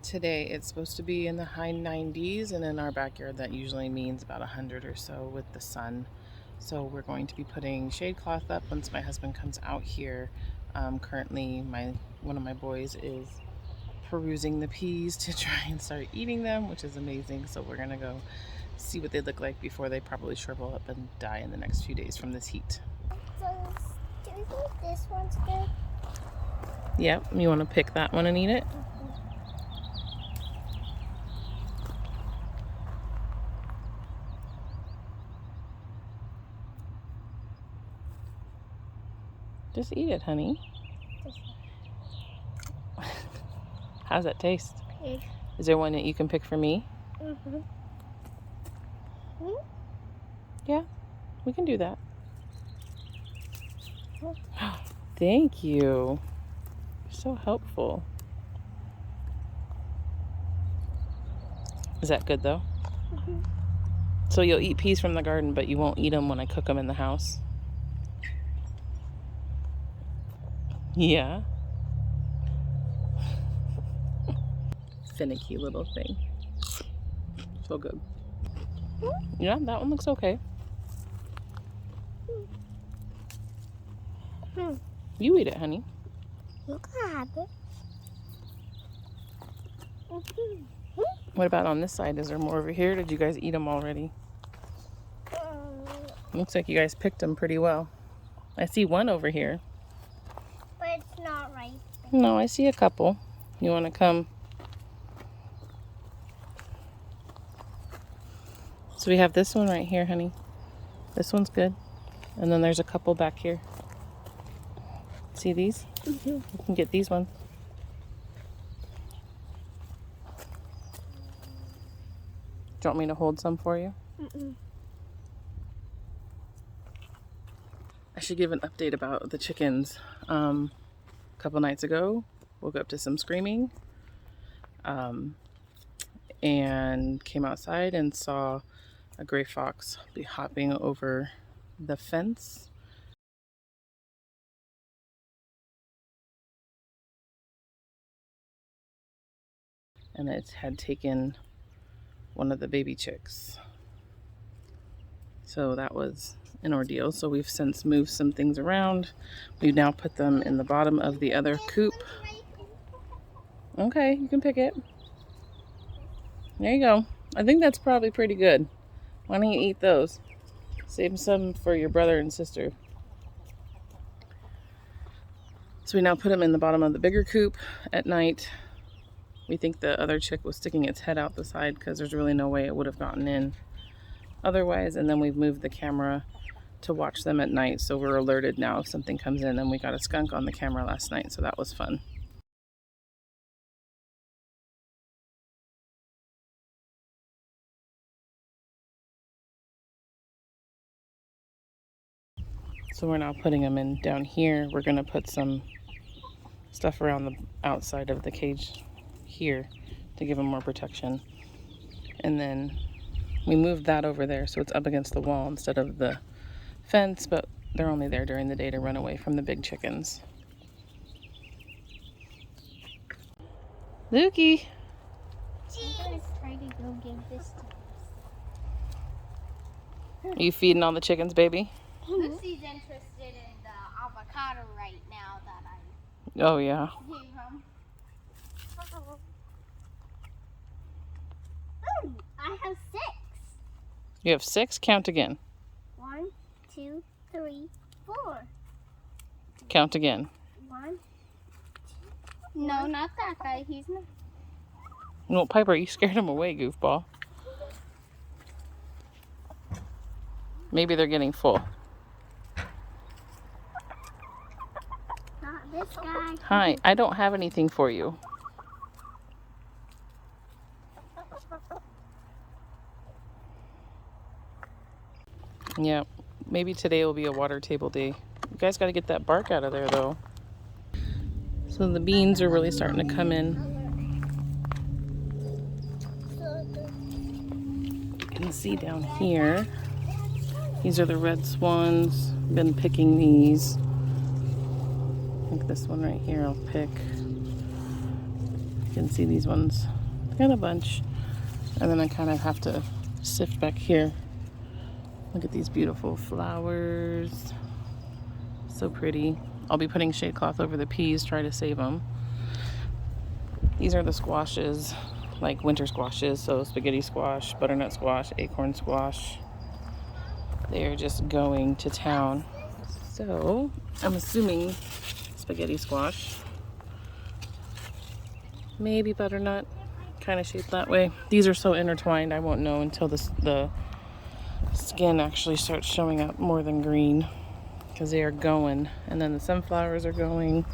Today it's supposed to be in the high 90s, and in our backyard that usually means about 100 or so with the sun. So we're going to be putting shade cloth up once my husband comes out here. Currently one of my boys is perusing the peas to try and start eating them, which is amazing. So we're gonna go see what they look like before they probably shrivel up and die in the next few days from this heat. Do you think this one's good? Yep, you want to pick that one and eat it? Just eat it, honey. How's that taste? Pig. Is there one that you can pick for me? Yeah, we can do that. Thank you. You're so helpful. Is that good though? So you'll eat peas from the garden, but you won't eat them when I cook them in the house? Yeah. Finicky little thing. So good. Yeah, that one looks okay. You eat it, honey. You can have it. What about on this side? Is there more over here? Did you guys eat them already? Looks like you guys picked them pretty well. I see one over here. But it's not ripe. No, I see a couple. You want to come? So we have this one right here, honey. This one's good. And then there's a couple back here. See these? You can get these ones. Do you want me to hold some for you? I should give an update about the chickens. A couple nights ago, woke up to some screaming and came outside and saw a gray fox be hopping over the fence. And it had taken one of the baby chicks. So that was an ordeal. So we've since moved some things around. We've now put them in the bottom of the other coop. Okay, you can pick it. There you go. I think that's probably pretty good. Why don't you eat those? Save some for your brother and sister. So we now put them in the bottom of the bigger coop at night. We think the other chick was sticking its head out the side because there's really no way it would have gotten in otherwise. And then we've moved the camera to watch them at night, so we're alerted now if something comes in. And we got a skunk on the camera last night, so that was fun. So we're now putting them in down here. We're gonna put some stuff around the outside of the cage here to give them more protection. And then we moved that over there so it's up against the wall instead of the fence, but they're only there during the day to run away from the big chickens. Lukey! I'm gonna try to go give this to Are you feeding all the chickens, baby? Lucy's interested in the avocado right now that I Oh yeah. gave him. I have 6. You have 6? Count again. 1, 2, 3, 4. Count again. 1, 2. No, not that guy. He's not. No, Piper, you scared him away, goofball. Maybe they're getting full. Not this guy. Hi, I don't have anything for you. Yeah, maybe today will be a water table day. You guys got to get that bark out of there, though. So the beans are really starting to come in. You can see down here. These are the red swans. Been picking these. I think this one right here I'll pick. You can see these ones. Got a bunch. And then I kind of have to sift back here. Look at these beautiful flowers. So pretty. I'll be putting shade cloth over the peas, try to save them. These are the squashes, like winter squashes. So spaghetti squash, butternut squash, acorn squash. They're just going to town. So I'm assuming spaghetti squash. Maybe butternut, kind of shaped that way. These are so intertwined, I won't know until the skin actually starts showing up more than green, because they are going. And then the sunflowers are going.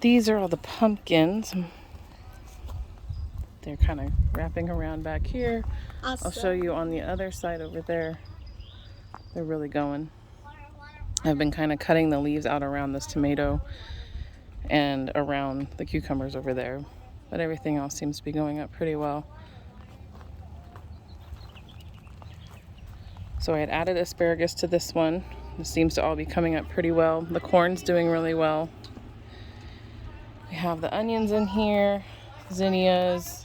These are all the pumpkins. They're kind of wrapping around back here. Awesome. I'll show you on the other side over there. They're really going. I've been kind of cutting the leaves out around this tomato and around the cucumbers over there, but everything else seems to be going up pretty well. So I had added asparagus to this one. It seems to all be coming up pretty well. The corn's doing really well. We have the onions in here, zinnias.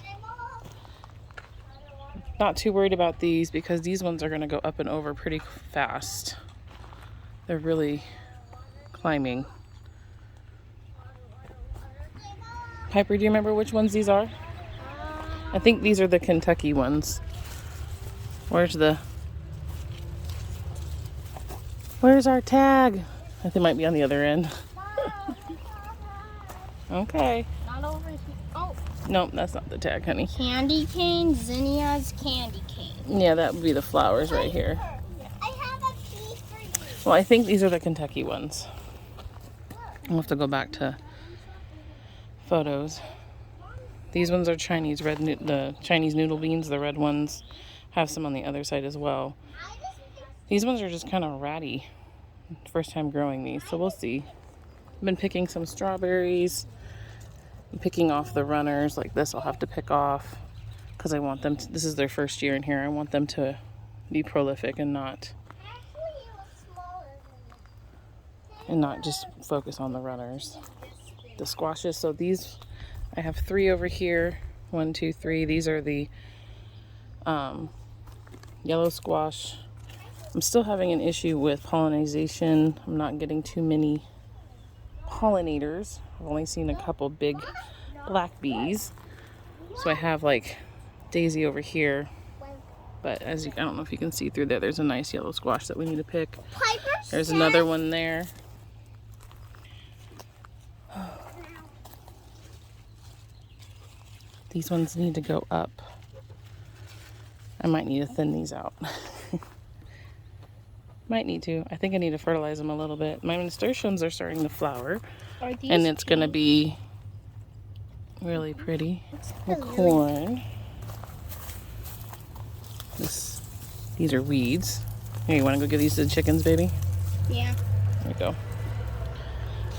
Not too worried about these because these ones are going to go up and over pretty fast. They're really climbing. Piper, do you remember which ones these are? I think these are the Kentucky ones. Where's our tag? I think it might be on the other end. Okay. Not over here. Oh. Nope, that's not the tag, honey. Candy cane, zinnias, candy cane. Yeah, that would be the flowers right here. I have a piece for you. Well, I think these are the Kentucky ones. I'll have to go back to photos. These ones are Chinese the Chinese noodle beans, the red ones. Have some on the other side as well. These ones are just kind of ratty. First time growing these, so we'll see. I've been picking some strawberries. I'm picking off the runners like this. I'll have to pick off because I want them to, this is their first year in here. I want them to be prolific and not just focus on the runners. The squashes, so these, I have 3 over here. 1, 2, 3. These are the yellow squash. I'm still having an issue with pollination. I'm not getting too many pollinators. I've only seen a couple big black bees. So I have like daisy over here. But I don't know if you can see through there, there's a nice yellow squash that we need to pick. There's another one there. These ones need to go up. I might need to thin these out. Might need to. I think I need to fertilize them a little bit. My nasturtiums are starting to flower. And it's going to be really pretty. The corn. These are weeds. Here, you want to go give these to the chickens, baby? Yeah. There you go.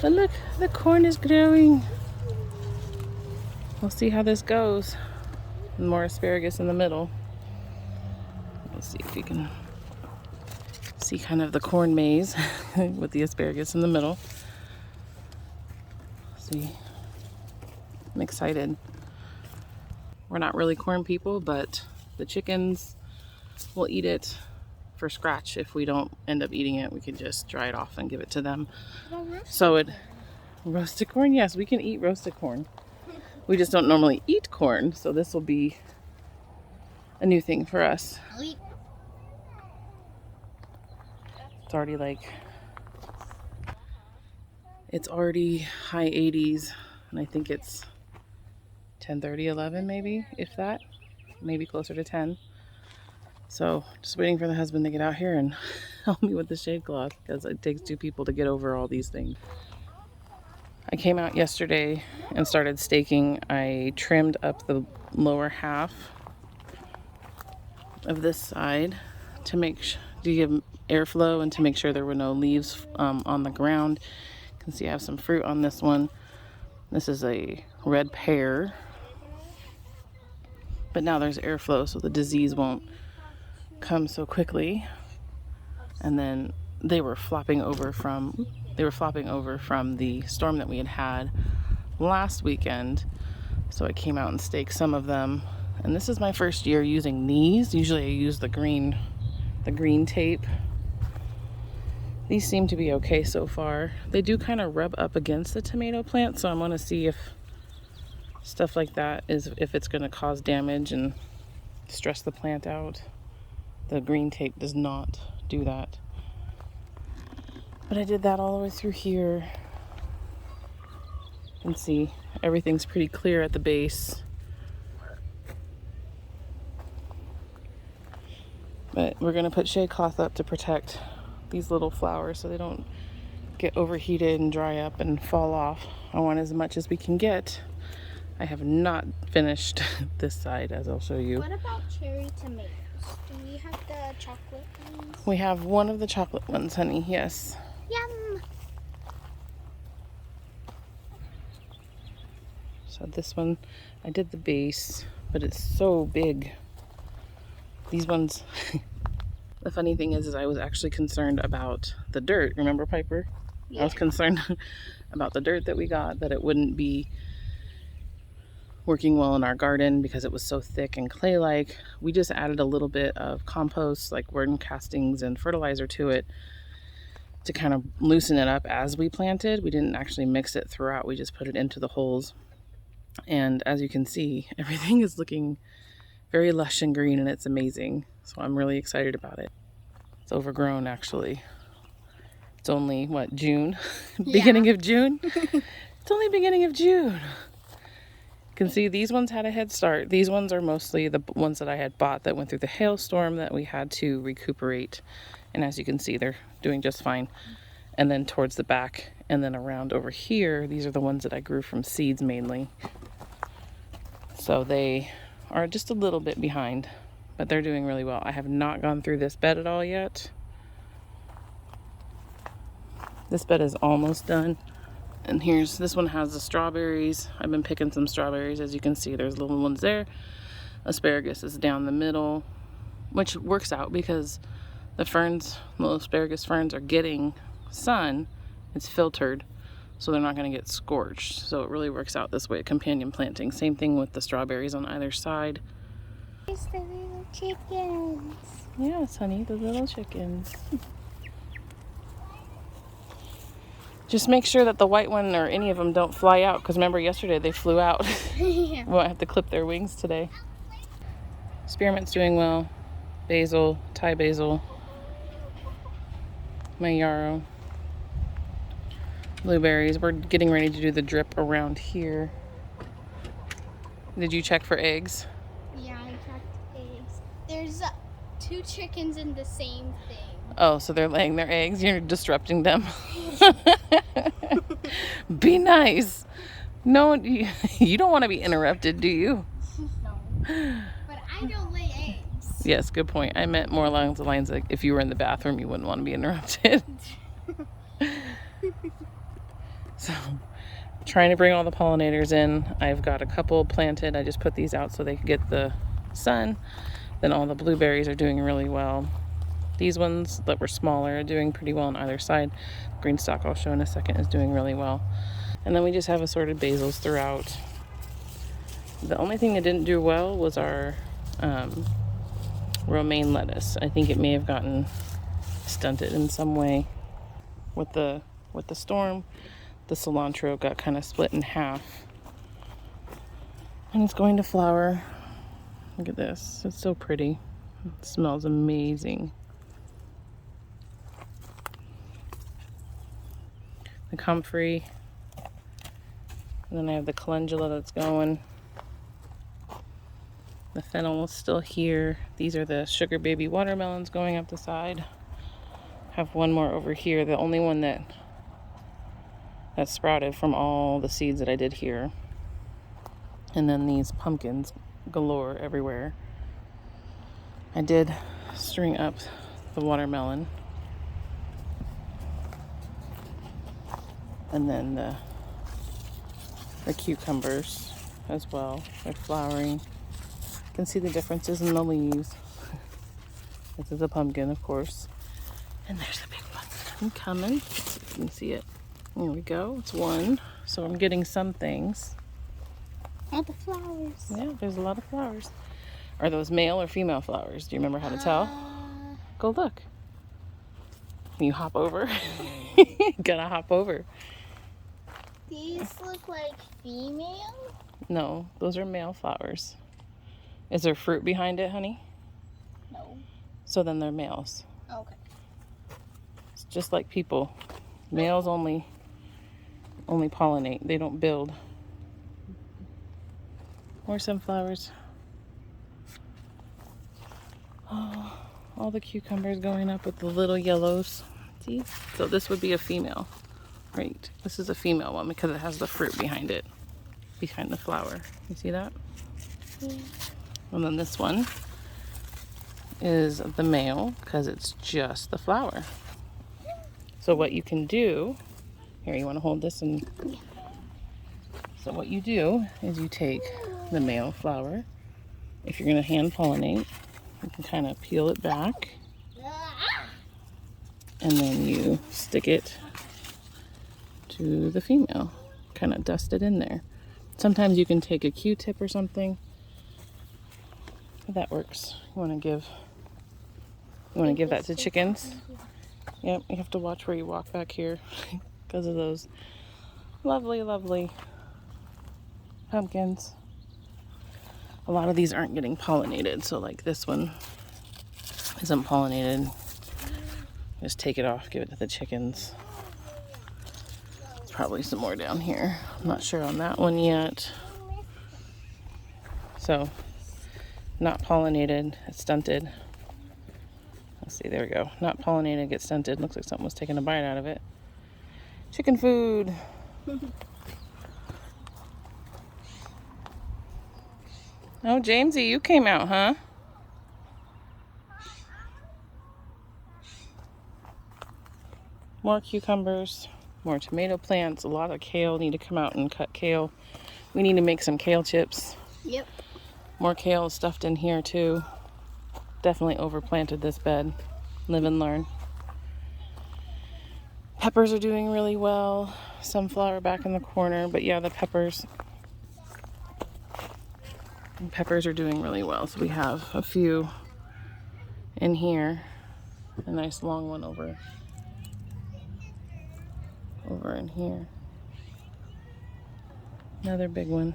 But look, the corn is growing. We'll see how this goes. More asparagus in the middle. Let's see if you can see kind of the corn maze with the asparagus in the middle. See, I'm excited. We're not really corn people, but the chickens will eat it for scratch. If we don't end up eating it, we can just dry it off and give it to them. Roasted corn, yes, we can eat roasted corn. We just don't normally eat corn, so this will be a new thing for us. It's already it's already high 80s, and I think it's 10:30, 11 maybe, if that, maybe closer to 10. So just waiting for the husband to get out here and help me with the shade cloth, because it takes 2 people to get over all these things. I came out yesterday and started staking. I trimmed up the lower half of this side to give airflow and to make sure there were no leaves on the ground. You can see I have some fruit on this one. This is a red pear, but now there's airflow, so the disease won't come so quickly. And then they were flopping over from they were flopping over from the storm that we had last weekend. So I came out and staked some of them. And this is my first year using these. Usually I use the green tape. These seem to be okay so far. They do kind of rub up against the tomato plant, so I want to see if stuff like that if it's going to cause damage and stress the plant out. The green tape does not do that. But I did that all the way through here. You can see everything's pretty clear at the base. But we're going to put shade cloth up to protect these little flowers so they don't get overheated and dry up and fall off. I want as much as we can get. I have not finished this side, as I'll show you. What about cherry tomatoes? Do we have the chocolate ones? We have one of the chocolate ones, honey, yes. Yum! So this one, I did the base, but it's so big. These ones, the funny thing is I was actually concerned about the dirt. Remember, Piper? Yeah. I was concerned about the dirt that we got, that it wouldn't be working well in our garden because it was so thick and clay-like. We just added a little bit of compost, like worm castings and fertilizer to it to kind of loosen it up as we planted. We didn't actually mix it throughout. We just put it into the holes. And as you can see, everything is looking very lush and green, and it's amazing. So I'm really excited about it. It's overgrown, actually. It's only, what, June? Beginning of June? It's only beginning of June. You can see these ones had a head start. These ones are mostly the ones that I had bought that went through the hailstorm that we had to recuperate. And as you can see, they're doing just fine. And then towards the back and then around over here, these are the ones that I grew from seeds mainly. So they are just a little bit behind, but they're doing really well. I have not gone through this bed at all yet. This bed is almost done. And this one has the strawberries. I've been picking some strawberries. As you can see, there's little ones there. Asparagus is down the middle, which works out because the ferns, little asparagus ferns, are getting sun. It's filtered, so they're not going to get scorched. So it really works out this way, companion planting. Same thing with the strawberries on either side. There's the little chickens. Yes, honey, the little chickens. Just make sure that the white one or any of them don't fly out, because remember yesterday they flew out. Yeah. We won't have to clip their wings today. Spearmint's doing well. Basil, Thai basil. My yarrow. Blueberries. We're getting ready to do the drip around here. Did you check for eggs? Yeah, I checked eggs. There's 2 chickens in the same thing. Oh, so they're laying their eggs. You're disrupting them. Be nice. No, you don't want to be interrupted, do you? No. But I don't lay eggs. Yes, good point. I meant more along the lines like if you were in the bathroom, you wouldn't want to be interrupted. So, trying to bring all the pollinators in. I've got a couple planted. I just put these out so they can get the sun. Then all the blueberries are doing really well. These ones that were smaller are doing pretty well on either side. Green stalk, I'll show in a second, is doing really well. And then we just have assorted basils throughout. The only thing that didn't do well was our romaine lettuce. I think it may have gotten stunted in some way. With the storm, the cilantro got kind of split in half. And it's going to flower. Look at this. It's so pretty. It smells amazing. The comfrey, and then I have the calendula that's going. The fennel is still here. These are the sugar baby watermelons going up the side. Have one more over here, the only one that sprouted from all the seeds that I did here. And then these pumpkins galore everywhere. I did string up the watermelon. And then the cucumbers as well. They're flowering. You can see the differences in the leaves. This is a pumpkin, of course. And there's the big one. I'm coming. you can see it. There we go. It's one. So I'm getting some things. Oh, the flowers. Yeah, there's a lot of flowers. Are those male or female flowers? Do you remember how to tell? Go look. You hop over. Gotta hop over. These look like female? No, those are male flowers. Is there fruit behind it, honey? No. So then they're males. Okay. It's just like people. Males only pollinate. They don't build. More sunflowers. Oh, all the cucumbers going up with the little yellows. See? So this would be a female. Right. This is a female one because it has the fruit behind it. Behind the flower. You see that? Yeah. And then this one is the male because it's just the flower. So what you can do, here, you want to hold this and so what you do is you take the male flower. If you're going to hand pollinate, you can kind of peel it back and then you stick it to the female. Kind of dust it in there. Sometimes you can take a Q-tip or something. That works. You want to give that to chickens. Yep, you have to watch where you walk back here because of those lovely, lovely pumpkins. A lot of these aren't getting pollinated, so like this one isn't pollinated. Just take it off, give it to the chickens. There's probably some more down here. I'm not sure on that one yet. So, not pollinated, it's stunted. Let's see, there we go. Not pollinated, gets stunted. Looks like something was taking a bite out of it. Chicken food. Oh, Jamesy, you came out, huh? More cucumbers, more tomato plants, a lot of kale. Need to come out and cut kale. We need to make some kale chips. Yep. More kale stuffed in here too. Definitely overplanted this bed. Live and learn. Peppers are doing really well. Sunflower back in the corner, but yeah, the peppers are doing really well. So we have a few in here. A nice long one over in here. Another big one.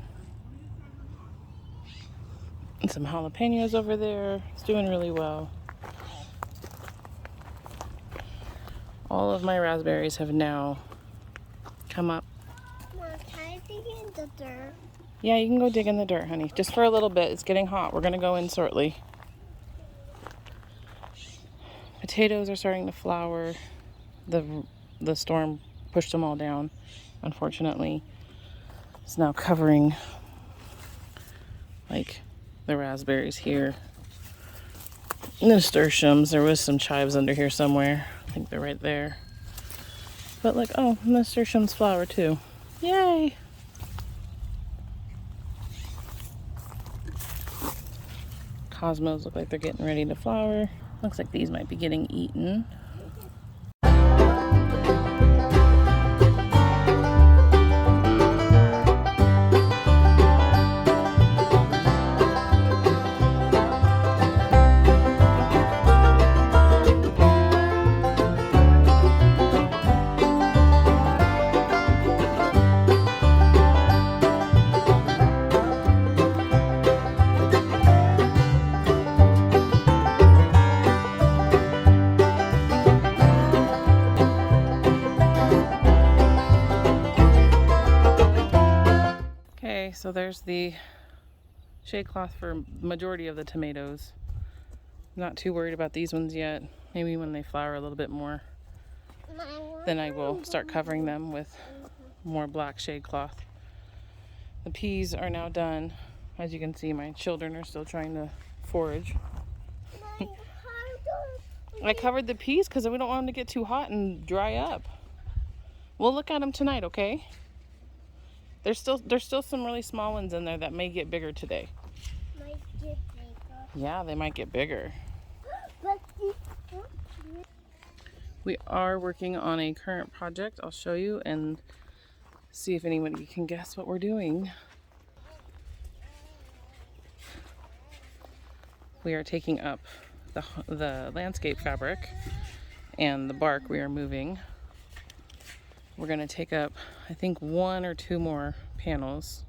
And some jalapenos over there. It's doing really well. All of my raspberries have now come up. Mom, can I dig in the dirt? Yeah, you can go dig in the dirt, honey. Just for a little bit. It's getting hot. We're going to go in shortly. Potatoes are starting to flower. The storm pushed them all down, unfortunately. It's now covering like the raspberries here. Nasturtiums. There was some chives under here somewhere. I think they're right there. But like, oh, nasturtiums flower too. Yay! Cosmos look like they're getting ready to flower. Looks like these might be getting eaten. So there's the shade cloth for majority of the tomatoes. Not too worried about these ones yet. Maybe when they flower a little bit more, then I will start covering them with more black shade cloth. The peas are now done. As you can see, my children are still trying to forage. I covered the peas because we don't want them to get too hot and dry up. We'll look at them tonight, okay? There's still some really small ones in there that may get bigger today. Might get bigger. Yeah, they might get bigger. We are working on a current project. I'll show you and see if anybody can guess what we're doing. We are taking up the landscape fabric and the bark we are moving. We're going to take up, I think, 1 or 2 more panels.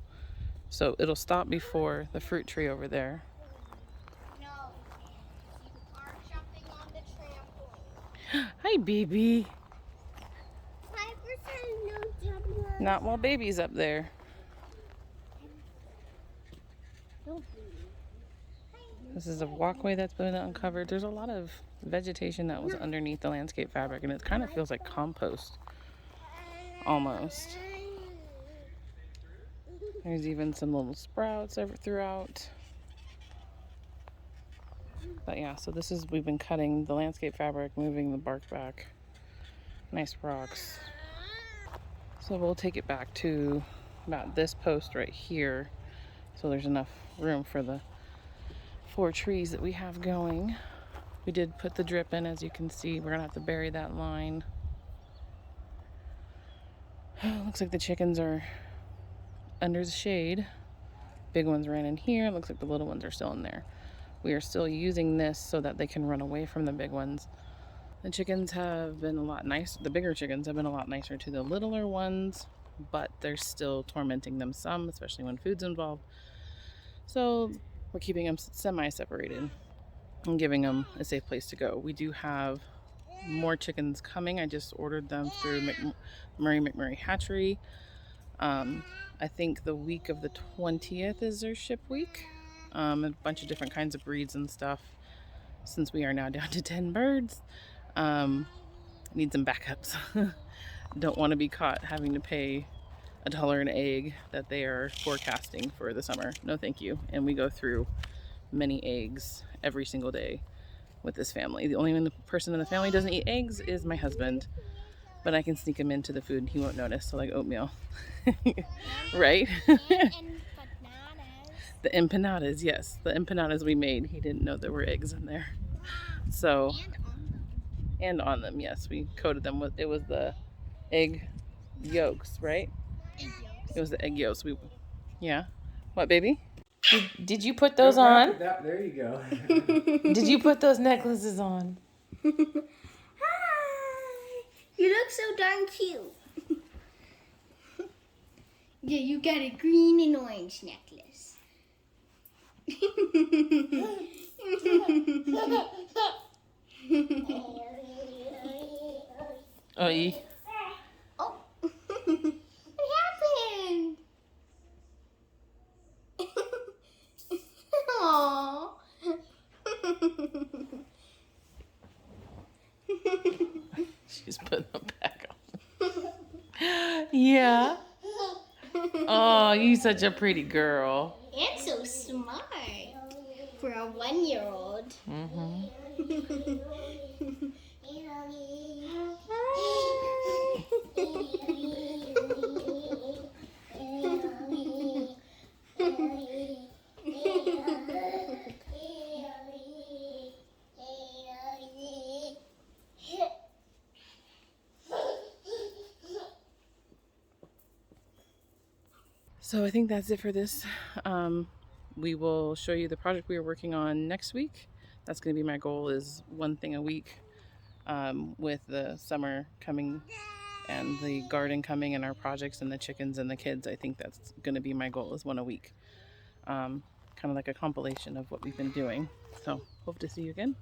So it'll stop before the fruit tree over there. No, you are jumping on the trampoline. Hi, baby. 5% no jumping on. Not while baby's up there. This is a walkway that's been uncovered. There's a lot of vegetation that was underneath the landscape fabric, and it kind of feels like compost, almost. There's even some little sprouts throughout. But yeah, so this is, we've been cutting the landscape fabric, moving the bark back. Nice rocks. So we'll take it back to about this post right here. So there's enough room for the 4 trees that we have going. We did put the drip in, as you can see. We're gonna have to bury that line. Looks like the chickens are under the shade. Big ones ran in here. Looks like the little ones are still in there. We are still using this so that they can run away from the big ones. The chickens have been a lot nicer. The bigger chickens have been a lot nicer to the littler ones, but they're still tormenting them some, especially when food's involved. So we're keeping them semi-separated and giving them a safe place to go. We do have more chickens coming. I just ordered them through McMurray Hatchery. I think the week of the 20th is their ship week. A bunch of different kinds of breeds and stuff. Since we are now down to 10 birds, need some backups. Don't want to be caught having to pay $1 an egg that they are forecasting for the summer. No thank you. And we go through many eggs every single day with this family. The only person in the family doesn't eat eggs is my husband, but I can sneak him into the food and he won't notice. So like oatmeal. Right? The empanadas, yes. The empanadas we made, he didn't know there were eggs in there. So, and on them, yes. We coated them with, it was the egg yolks, right? Egg yolks. It was the egg yolks. Yeah. What, baby? Did you put those on? There you go. Did you put those necklaces on? Hi! You look so darn cute. Yeah, you got a green and orange necklace. Oi. Oh, what happened? Aww. She's putting them back on. Yeah. Oh, you such a pretty girl. And so smart for a 1-year-old. So I think that's it for this. We will show you the project we are working on next week. That's going to be my goal, is 1 thing a week. With the summer coming and the garden coming and our projects and the chickens and the kids, I think that's going to be my goal, is 1 a week. Kind of like a compilation of what we've been doing. So hope to see you again.